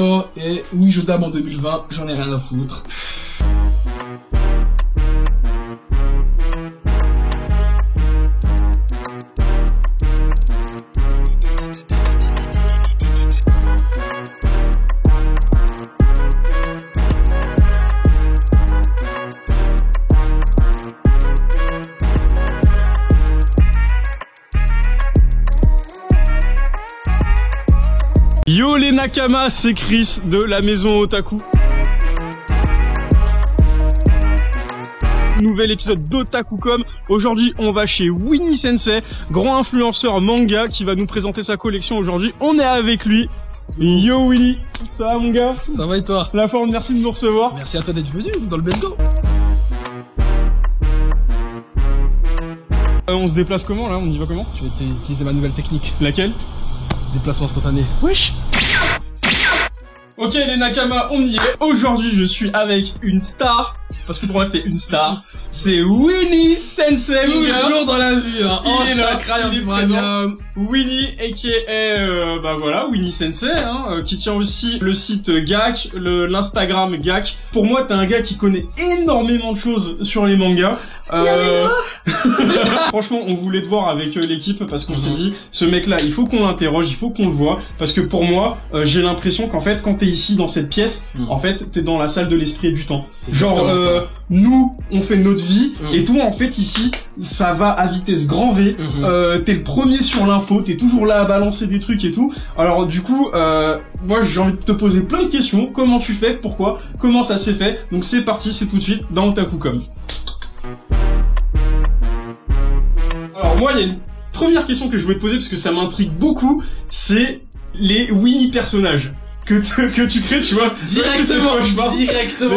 Oh, et oui, je dame en 2020, j'en ai rien à foutre. Yo les Nakama, c'est Chris de la maison Otaku. Nouvel épisode d'Otaku.com. Aujourd'hui, on va chez Winnie Sensei, grand influenceur manga qui va nous présenter sa collection aujourd'hui. On est avec lui. Yo Winnie, ça va mon gars? Ça va et toi? La forme, merci de nous recevoir. Merci à toi d'être venu dans le bendo. On se déplace comment là? On y va comment? Je vais utiliser ma nouvelle technique. Laquelle? Déplacement instantané. Wesh. Ok les Nakama, on y est. Aujourd'hui je suis avec une star. Parce que pour moi c'est une star. C'est Winnie Sensei. Toujours dans la vue, hein. Oh, chakra, il est présent. Winnie, aka bah voilà, Winnie Sensei, hein, qui tient aussi le site GAK, l'Instagram GAK. Pour moi, t'es un gars qui connaît énormément de choses sur les mangas. Franchement, on voulait te voir avec l'équipe parce qu'on s'est dit, ce mec-là, il faut qu'on l'interroge, il faut qu'on le voit. Parce que pour moi, j'ai l'impression qu'en fait, quand t'es ici dans cette pièce, en fait, t'es dans la salle de l'esprit et du temps. Genre, nous, on fait notre vie, et toi, en fait, ici, ça va à vitesse grand V. T'es le premier sur l'info, t'es toujours là à balancer des trucs et tout. Alors, du coup, moi, j'ai envie de te poser plein de questions. Comment tu fais? Pourquoi? Comment ça s'est fait? Donc, c'est parti, c'est tout de suite dans Otaku.com. Alors, moi, il y a une première question que je voulais te poser parce que ça m'intrigue beaucoup. C'est les Winnie personnages que tu crées, tu vois. Directement.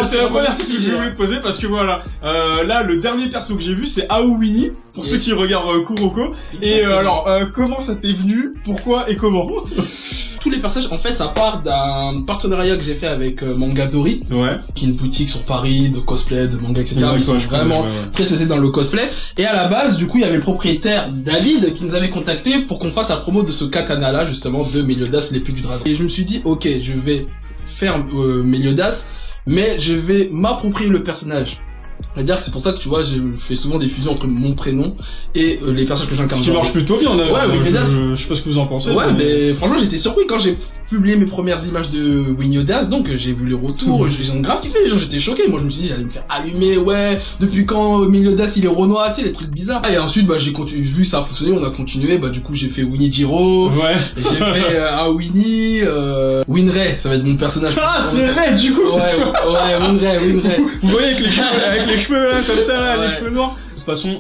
C'est la première question que je voulais te poser parce que voilà, là le dernier perso que j'ai vu c'est Aowini pour ceux qui regardent Kuroko. Et alors comment ça t'est venu, pourquoi et comment? Tous les passages, en fait, ça part d'un partenariat que j'ai fait avec Mangadori, qui est une boutique sur Paris de cosplay, de manga, etc. Ils sont vraiment très spécialisés dans le cosplay. Et à la base, du coup, il y avait le propriétaire David qui nous avait contacté pour qu'on fasse la promo de ce katana-là, justement, de Meliodas, l'épée du dragon. Et je me suis dit, ok, je vais faire Meliodas, mais je vais m'approprier le personnage. C'est-à-dire que c'est pour ça que tu vois, je fais souvent des fusions entre mon prénom et les personnages que j'incarne. Ce qui marche plutôt bien. Je sais pas ce que vous en pensez. Ouais, mais franchement, j'étais surpris quand j'ai publié mes premières images de Winiodas, donc j'ai vu les retours, j'ai grave kiffé, les gens, j'étais choqué. Moi, je me suis dit, j'allais me faire allumer, depuis quand Winiodas il est Renoir, tu sais, les trucs bizarres. Et ensuite, bah, j'ai continué, vu ça a fonctionné, on a continué, bah, du coup, j'ai fait Winnie Jiro, j'ai fait Winnie, Winray, ça va être mon personnage. Ah, c'est vrai, du coup. Winray. Vous voyez, avec les cheveux là, comme ça, là, les cheveux noirs. De toute façon,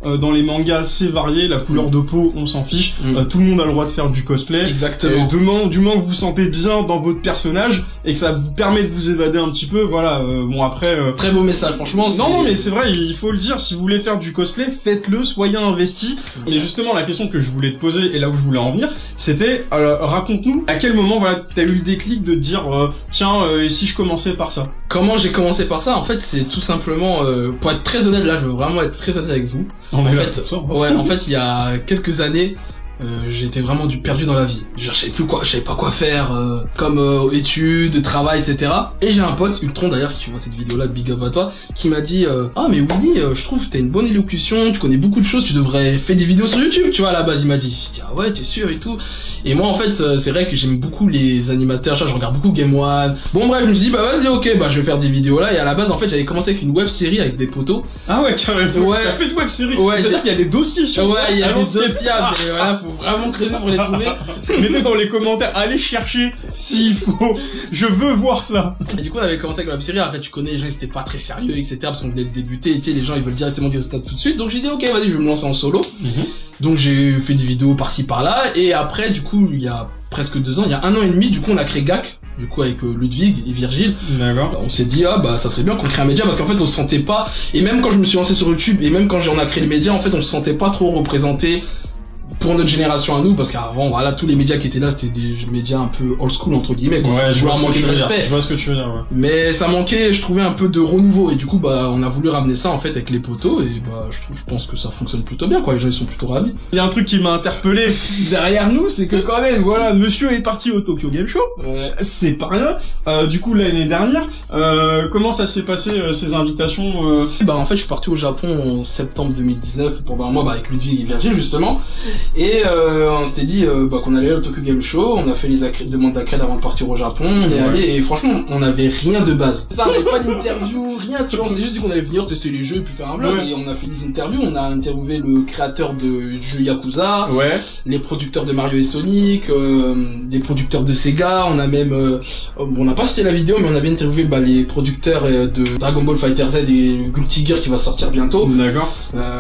dans les mangas, c'est varié, la couleur de peau, on s'en fiche. Tout le monde a le droit de faire du cosplay. Exactement. Du moment que vous vous sentez bien dans votre personnage et que ça vous permet de vous évader un petit peu, voilà. Bon après. Très beau message, franchement. Non, mais c'est vrai, il faut le dire. Si vous voulez faire du cosplay, faites-le, soyez investis. Et justement, la question que je voulais te poser et là où je voulais en venir, c'était raconte-nous à quel moment voilà t'as eu le déclic de te dire tiens, et si je commençais par ça. Comment j'ai commencé par ça? En fait, c'est tout simplement pour être très honnête. Là, je veux vraiment être très honnête avec vous. En fait, il y a quelques années, j'étais vraiment perdu dans la vie. Je savais pas quoi faire, comme études, travail, etc. Et j'ai un pote, Ultron d'ailleurs, si tu vois cette vidéo-là, big up à toi, qui m'a dit ah mais Winnie, je trouve que t'as une bonne élocution, tu connais beaucoup de choses, tu devrais faire des vidéos sur YouTube, tu vois, à la base il m'a dit. Je dis ah ouais, t'es sûr et tout. Et moi en fait, c'est vrai que j'aime beaucoup les animateurs, je regarde beaucoup Game One. Bon bref, je me suis dit bah vas-y, ok, bah je vais faire des vidéos là. Et à la base en fait, j'avais commencé avec une web série avec des potos. Ah ouais, carrément. Ouais. T'as fait une web série. Ouais. C'est-à-dire qu'il y a des dossiers sur. Ouais, il y a des dossiers, mais voilà, faut vraiment creuser pour les trouver. Mettez dans les commentaires, allez chercher s'il faut. Je veux voir ça. Et du coup, on avait commencé avec la web série. Après, tu connais, les gens, ils étaient pas très sérieux, etc. Parce qu'on venait de débuter. Tu sais, les gens, ils veulent directement du stade tout de suite. Donc, j'ai dit, ok, vas-y, je vais me lancer en solo. Donc, j'ai fait des vidéos par-ci, par-là. Et après, du coup, il y a presque 2 ans, il y a 1 an et demi, du coup, on a créé GAK. Du coup, avec Ludwig et Virgile. D'accord. On s'est dit, ah, bah, ça serait bien qu'on crée un média parce qu'en fait, on se sentait pas, et même quand je me suis lancé sur YouTube, et même quand on a créé le média, en fait, on se sentait pas trop représenté pour notre génération à nous, parce qu'avant, voilà, tous les médias qui étaient là, c'était des médias un peu old school, entre guillemets, quoi. Ouais, je vois manquer de respect. Je vois ce que tu veux dire, ouais. Mais ça manquait, je trouvais un peu de renouveau, et du coup, bah, on a voulu ramener ça, en fait, avec les poteaux, et bah, je pense que ça fonctionne plutôt bien, quoi. Les gens, ils sont plutôt ravis. Il y a un truc qui m'a interpellé derrière nous, c'est que quand même, voilà, monsieur est parti au Tokyo Game Show. Ouais. C'est pas rien. Du coup, l'année dernière, comment ça s'est passé, ces invitations Bah, en fait, je suis parti au Japon en septembre 2019, pendant un mois, bah, avec Ludwig et Virgile, justement. Et, on s'était dit, bah, qu'on allait au Tokyo Game Show, on a fait les demandes d'accred avant de partir au Japon, on est allé, et franchement, on avait rien de base. Ça, on avait pas d'interview, rien, tu vois, on s'est juste dit qu'on allait venir tester les jeux, puis faire un blog, et on a fait des interviews, on a interviewé le créateur du jeu Yakuza, les producteurs de Mario et Sonic, les producteurs de Sega, on a même, bon, on n'a pas cité la vidéo, mais on avait interviewé, bah, les producteurs de Dragon Ball FighterZ et Guilty Gear qui va sortir bientôt. D'accord.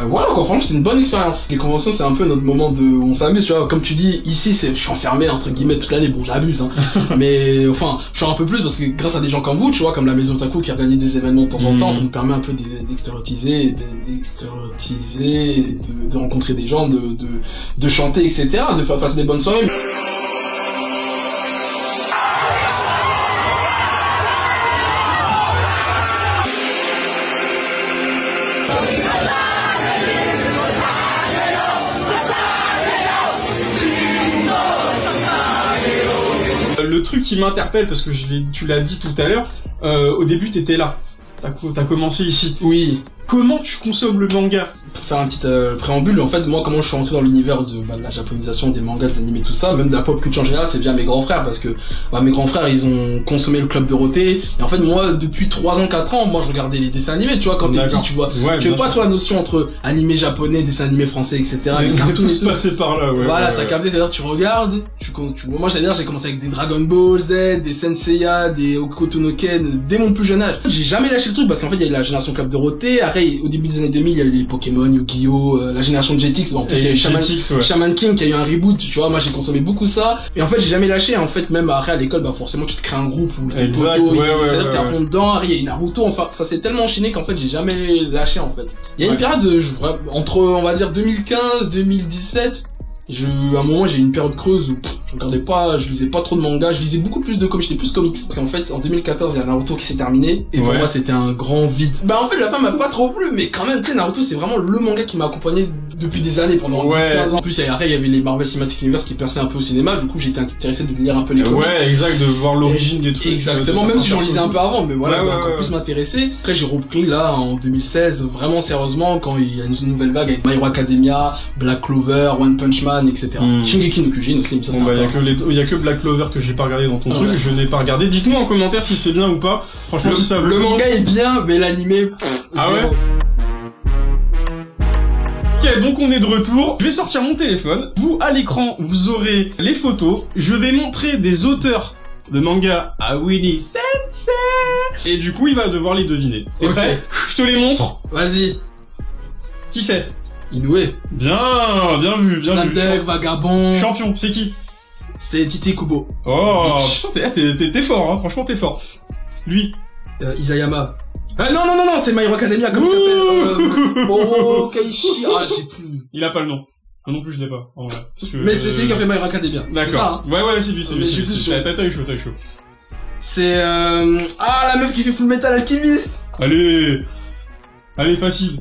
Voilà, quoi, franchement, c'était une bonne expérience. Les conventions, c'est un peu notre moment où on s'amuse, tu vois, comme tu dis, ici, je suis enfermé, entre guillemets, toute l'année, bon, j'abuse, hein. Mais, enfin, je sors un peu plus parce que grâce à des gens comme vous, tu vois, comme la Maison Otaku qui organise des événements de temps en temps, ça nous permet un peu d'extérioriser, de rencontrer des gens, de chanter, etc., de faire passer des bonnes soirées. Le truc qui m'interpelle, parce que tu l'as dit tout à l'heure, au début t'étais là. T'as commencé ici. Oui. Comment tu consommes le manga? Pour faire un petit préambule, en fait, moi, comment je suis rentré dans l'univers de la japonisation, des mangas, des animés, tout ça, même de la pop culture en général, c'est via mes grands frères, parce que mes grands frères, ils ont consommé le Club Dorothée, et en fait, moi, depuis 3 ans, 4 ans, moi, je regardais les dessins animés, tu vois, quand t'es petit, tu vois, tu veux pas, toi, la notion entre animé japonais, dessins animés français, etc., les cartoons, tous passés par là, ouais. Voilà, t'as capté, c'est-à-dire, tu regardes, moi, c'est-à-dire, j'ai commencé avec des Dragon Ball Z, des Senseiya, des Hokuto no Ken, dès mon plus jeune âge. J'ai jamais lâché le truc, parce qu'en fait, il y a eu la génération Club Dorothée, après, au début des années 2000, il y a eu les Pokémon, Yu-Gi-Oh, la génération de Jetix, bon, en plus, il y a eu Shaman King qui a eu un reboot, tu vois, moi, j'ai consommé beaucoup ça, et en fait, j'ai jamais lâché, en fait, même après, à l'école, bah, forcément, tu te crées un groupe où t'es poteau, c'est-à-dire que t'es à fond dedans, il y a eu Naruto, enfin, ça s'est tellement enchaîné qu'en fait, j'ai jamais lâché, en fait. Il y a une période, entre, on va dire, 2015, 2017, à un moment, j'ai eu une période creuse où je lisais pas trop de mangas, je lisais beaucoup plus de comics, j'étais plus comics. Parce qu'en fait, en 2014, il y a Naruto qui s'est terminé, et pour moi, c'était un grand vide. Bah, en fait, la femme m'a pas trop plu, mais quand même, tu sais, Naruto, c'est vraiment le manga qui m'a accompagné depuis des années, pendant 10-15 ans. En plus, après, il y avait les Marvel Cinematic Universe qui perçaient un peu au cinéma, du coup, j'étais intéressé de lire un peu les comics. Ouais, exact, de voir l'origine des trucs. Exactement, même si j'en lisais un peu avant, mais voilà, encore plus m'intéresser. Après, j'ai repris, là, en 2016, vraiment sérieusement, quand il y a une nouvelle vague avec My Hero Academia, Black Clover, One Punch Man, etc. Shingeki no Kyojin aussi, mais ça, il y a que Black Clover que j'ai pas regardé dans ton truc, je n'ai pas regardé. Dites-moi en commentaire si c'est bien ou pas. Franchement, si ça. Le manga est bien, mais l'animé, ah ouais? Ok, donc on est de retour. Je vais sortir mon téléphone. Vous, à l'écran, vous aurez les photos. Je vais montrer des auteurs de manga à Willy Sensei. Et du coup, il va devoir les deviner. T'es prêt? Je te les montre. Vas-y. Qui c'est? Inoue. Bien vu, bien vu. Slam Vagabond. Champion, c'est qui? C'est Tite Kubo. Oh, putain, t'es fort, hein. Franchement, t'es fort. Lui. Isayama. Ah non, c'est My Hero Academia, comme il s'appelle. Kaishi. Ah, j'ai plus. Il a pas le nom. Moi non plus, je l'ai pas, en vrai. Parce que, mais c'est celui qui a fait My Hero Academia. D'accord. Ça, hein. Ouais, c'est lui, c'est lui. T'as eu chaud. C'est, la meuf qui fait Full Metal Alchemist. Allez, facile.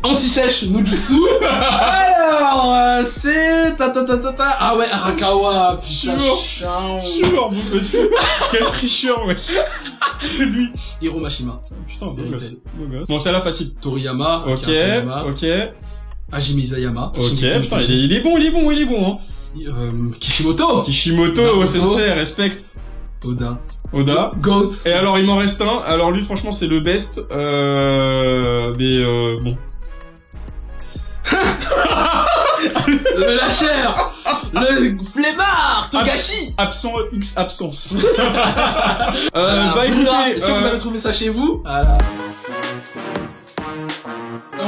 Anti-sèche, Nujutsu. Alors, c'est ah ouais, Arakawa. Putain, Sûr, bon, c'est quel tricheur, ouais. C'est lui. Hiro Mashima. Putain, bon, c'est là facile. Toriyama. Ok. Hajime Isayama. Ok, putain, il est bon, hein. Kishimoto, sensei, respect. Oda. Goat. Et alors, il m'en reste un. Alors, lui, franchement, c'est le best. Bon. Le lâcheur. Le flemmard. Togashi. Absent X absence. Bah, écoutez. Est-ce que vous avez trouvé ça chez vous?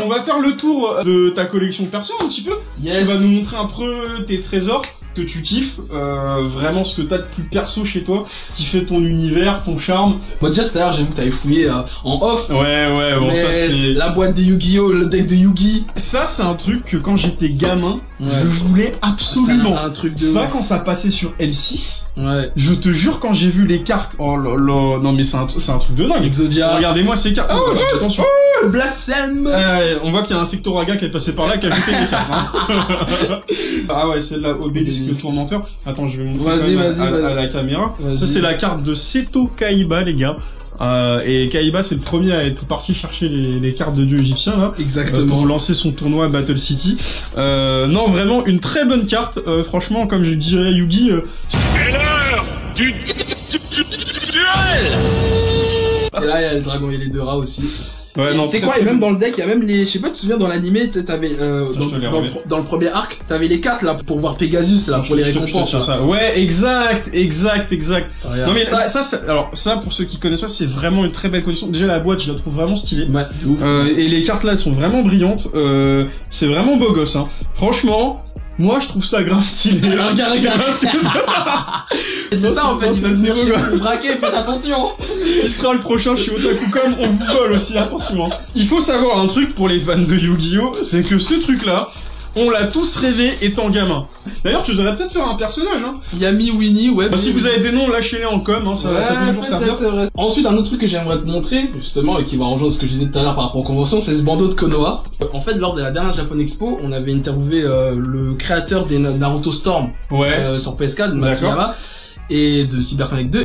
On va faire le tour de ta collection perso un petit peu. Yes. Tu vas nous montrer un peu tes trésors. que tu kiffes, vraiment ce que t'as de plus perso chez toi, qui fait ton univers, ton charme. Moi déjà tout à l'heure j'ai vu que t'avais fouillé en off. Ouais, bon ça c'est... La boîte de Yu-Gi-Oh, le deck de Yu-Gi. Ça c'est un truc que quand j'étais gamin, je voulais absolument. C'est un truc de ça ouf. Quand ça passait sur L6, ouais. Je te jure quand j'ai vu les cartes, oh là là, non mais c'est un truc de dingue. Exodia. Regardez-moi ces cartes. Attention. Blasphème. On voit qu'il y a un Sectoraga qui est passé par là qui a jeté des cartes. Hein. Ah ouais, celle-là, Obélisque Tourmenteur. Attends, je vais montrer à la caméra. Ça c'est la carte de Seto Kaiba, les gars. Et Kaiba c'est le premier à être parti chercher les cartes de dieu égyptiens là. Exactement. Pour lancer son tournoi Battle City. Non, vraiment une très bonne carte. Franchement, comme je dirais à Yugi. C'est l'heure du duel. Et là il y a le dragon et les deux rats aussi. Ouais, non. C'est quoi, et même dans le deck, il y a même les, je sais pas, tu te souviens dans l'animé, t'avais, dans le premier arc, t'avais les cartes, là, pour voir Pegasus, là, pour les récompenses. Ouais, exact. Regarde, non, mais alors, ça, pour ceux qui connaissent pas, c'est vraiment une très belle collection. Déjà, la boîte, je la trouve vraiment stylée. Ouais, de ouf. Et les cartes là, elles sont vraiment brillantes. C'est vraiment beau gosse, hein. Franchement, moi, je trouve ça grave stylé. Regarde. C'est ça, en fait, ils veulent venir chez vous braquer, faites attention. Qui sera le prochain chez Otaku.com, on vous vole aussi, attention. Il faut savoir un truc pour les fans de Yu-Gi-Oh, c'est que ce truc-là, on l'a tous rêvé étant gamin. D'ailleurs, tu devrais peut-être faire un personnage, hein. Yami, Winnie, ouais. Si vous avez des noms, lâchez-les en com, hein, ça peut toujours servir. Vrai. Ensuite, un autre truc que j'aimerais te montrer, justement, et qui va rejoindre ce que je disais tout à l'heure par rapport aux conventions, c'est ce bandeau de Konoha. En fait, lors de la dernière Japan Expo, on avait interviewé le créateur des Naruto Storm sur PS4, de Matsuyama. Et de CyberConnect 2.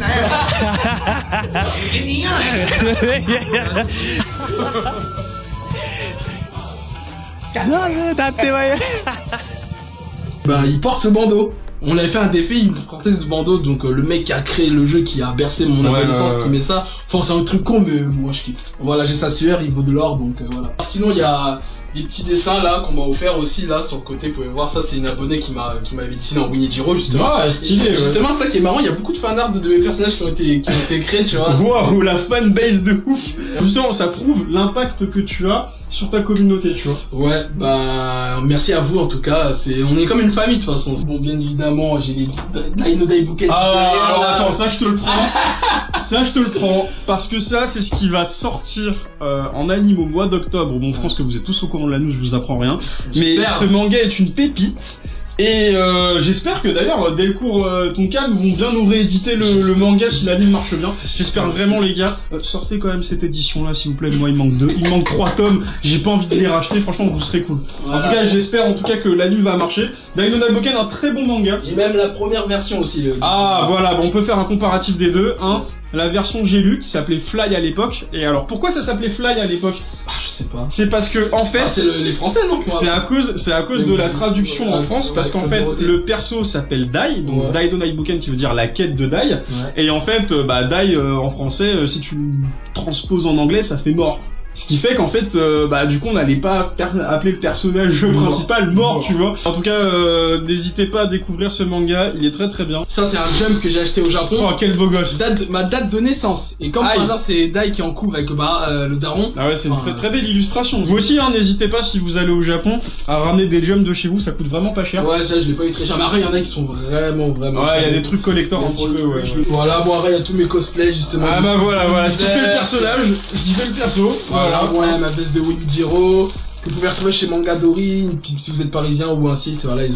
Ben, il porte ce bandeau. On avait fait un défi, il portait ce bandeau, donc le mec qui a créé le jeu, qui a bercé mon adolescence, qui met ça. Enfin, c'est un truc con, mais moi je kiffe. Voilà, j'ai sa sueur, il vaut de l'or, donc voilà. Sinon, il y a des petits dessins là qu'on m'a offert aussi là sur le côté, vous pouvez voir ça, c'est une abonnée qui m'avait dessiné en Winnie Jiro justement. Ah, stylé. Justement, c'est ça qui est marrant, il y a beaucoup de fanart de mes personnages qui ont été créés, tu vois. Waouh, la fanbase de ouf. Justement, ça prouve l'impact que tu as sur ta communauté, tu vois. Ouais, bah merci à vous en tout cas, on est comme une famille de toute façon. Bon, bien évidemment, j'ai les Dino Daibuken. Alors attends, ça je te le prends. Ça je te le prends parce que ça c'est ce qui va sortir en anime au mois d'octobre. Bon, je pense que vous êtes tous au courant de la news, je vous apprends rien. Mais ce manga est une pépite. Et j'espère que d'ailleurs Delcourt Tonkam vont bien nous rééditer le manga si l'anime marche bien. J'espère vraiment les gars. Sortez quand même cette édition là s'il vous plaît. Moi il manque 3 tomes. J'ai pas envie de les racheter. Franchement vous serez cool. Voilà. En tout cas j'espère que l'anime va marcher. Dino Daibuken un très bon manga. J'ai même la première version aussi. Voilà, bon, on peut faire un comparatif des deux. La version que j'ai lue qui s'appelait Fly à l'époque. Et alors pourquoi ça s'appelait Fly à l'époque? Je sais pas. C'est parce que en fait c'est les Français non? C'est à cause de la traduction en France parce qu'en fait le perso s'appelle Dai, donc Dino Daibuken qui veut dire la quête de Dai. Et en fait Dai en français si tu transposes en anglais ça fait mort. Ce qui fait qu'en fait, du coup, on n'allait pas appeler le personnage principal mort, tu vois. En tout cas, n'hésitez pas à découvrir ce manga, il est très très bien. Ça, c'est un jump que j'ai acheté au Japon. Oh, quel beau gosse. Ma date de naissance. Et comme par hasard, c'est Dai qui est en couple avec le daron. Ah ouais, c'est une très très belle illustration. Vous aussi, n'hésitez pas si vous allez au Japon à ramener des jumps de chez vous, ça coûte vraiment pas cher. Ouais, ça, je l'ai pas eu très cher. Mais après, il y en a qui sont vraiment Ouais, il y a des trucs collector un petit peu, ouais. Voilà, bon, après, il y a tous mes cosplays, justement. Ah bah voilà. Ce qui fait le personnage, ce qui fait le perso. Voilà, ma veste de Winnie Jiro que vous pouvez retrouver chez Mangadori, si vous êtes parisien ou un site, voilà, ils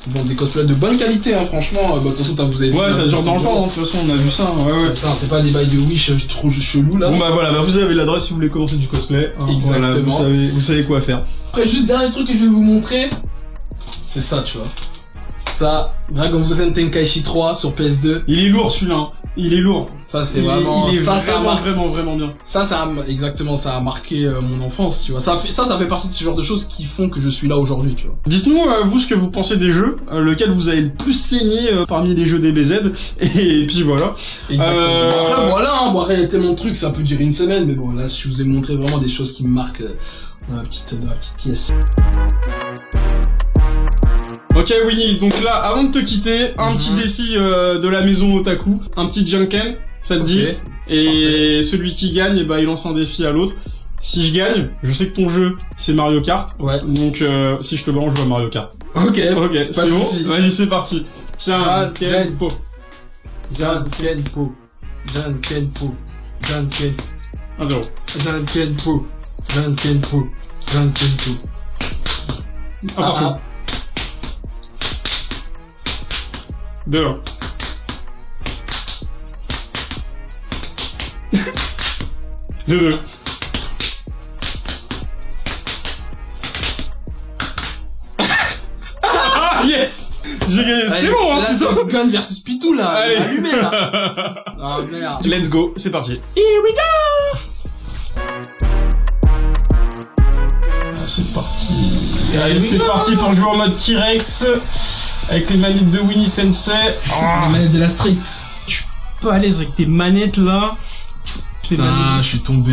vendent des cosplays de bonne qualité, hein, franchement. De toute façon, vous avez ça dure dans le temps, de toute façon, on a vu ça. Ouais. C'est ça, c'est pas des bails de Wish trop chelou là. Bon voilà, vous avez l'adresse si vous voulez commencer du cosplay. Exactement. Voilà, vous savez quoi faire. Après, juste dernier truc que je vais vous montrer, c'est ça, tu vois. Ça, Dragon Ball Tenkaichi 3 sur PS2. Il est lourd celui-là. Il est lourd. Ça c'est vraiment, vraiment bien. Ça a marqué mon enfance, tu vois. Ça fait partie de ce genre de choses qui font que je suis là aujourd'hui, tu vois. Dites-nous vous ce que vous pensez des jeux, lequel vous avez le plus saigné parmi les jeux DBZ, et puis voilà. Exactement. Après voilà, bon après mon truc, ça peut durer une semaine, mais bon là je vous ai montré vraiment des choses qui me marquent dans la petite pièce. Ok Winnie, donc là, avant de te quitter, un petit défi de la maison Otaku, un petit Junken, ça te dit? Et celui qui gagne, il lance un défi à l'autre. Si je gagne, je sais que ton jeu, c'est Mario Kart. Ouais. Donc si je te bats, on joue à Mario Kart. Ok, c'est bon. Vas-y, c'est parti. Jankenpo. Jankenpo. Jankenpo. Jankenpo. 1-0. Jankenpo. Jankenpo. Jankenpo. Partout. 2-1. 2-2. Ah, yes! J'ai gagné, c'était bon, hein! C'est la Gun versus Pitou, là! Allumé, là! Oh, merde! Let's go, c'est parti! Here we go! C'est parti! Allez, c'est parti pour jouer en mode T-Rex, avec les manettes de Winnie Sensei. Les manettes de la street! Tu peux aller avec tes manettes, là. Putain, je suis tombé.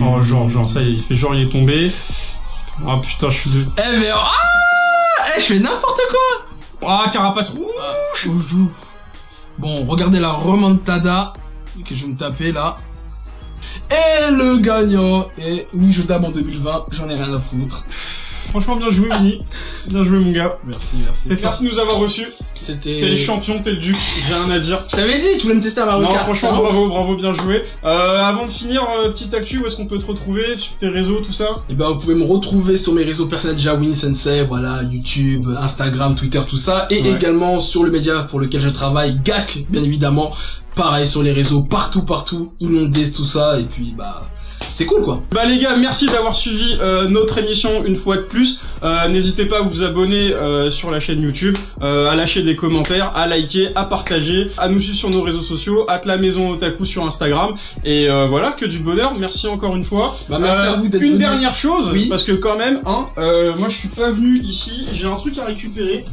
Oh, genre, ça y est, il fait genre, il est tombé. Ah, putain, je suis de... Eh, mais je fais n'importe quoi! Ah, Carapace rouge! Bon, regardez la remontada que je vais me taper, là. Et le gagnant, et oui, je dame en 2020, j'en ai rien à foutre. Franchement, bien joué, Winnie. Bien joué, mon gars. Merci. Merci de nous avoir reçus. T'es le champion, t'es le duc, j'ai rien à dire. Je t'avais dit, tu voulais me tester à Mario Kart. Non, franchement, bravo, bien joué. Avant de finir, petite actu, où est-ce qu'on peut te retrouver sur tes réseaux, tout ça? Eh ben, vous pouvez me retrouver sur mes réseaux personnels déjà, Winnie Sensei, voilà, YouTube, Instagram, Twitter, tout ça, et également sur le média pour lequel je travaille, GAC, bien évidemment. Pareil sur les réseaux, partout, inondés, tout ça, et puis c'est cool, quoi. Bah les gars, merci d'avoir suivi notre émission une fois de plus. N'hésitez pas à vous abonner sur la chaîne YouTube, à lâcher des commentaires, à liker, à partager, à nous suivre sur nos réseaux sociaux, @la maison otaku sur Instagram. Et voilà, que du bonheur. Merci encore une fois. Bah merci à vous d'être venu. Une dernière chose, oui. Parce que quand même, hein, moi je suis pas venu ici, j'ai un truc à récupérer.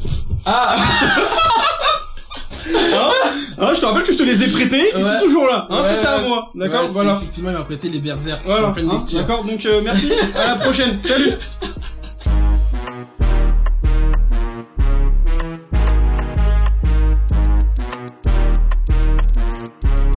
Ah. Je te rappelle que je te les ai prêtés, ils sont toujours là, hein, c'est à moi, d'accord, voilà. Effectivement, il m'a prêté les Berserk. Voilà, d'accord, donc merci, à la prochaine, salut.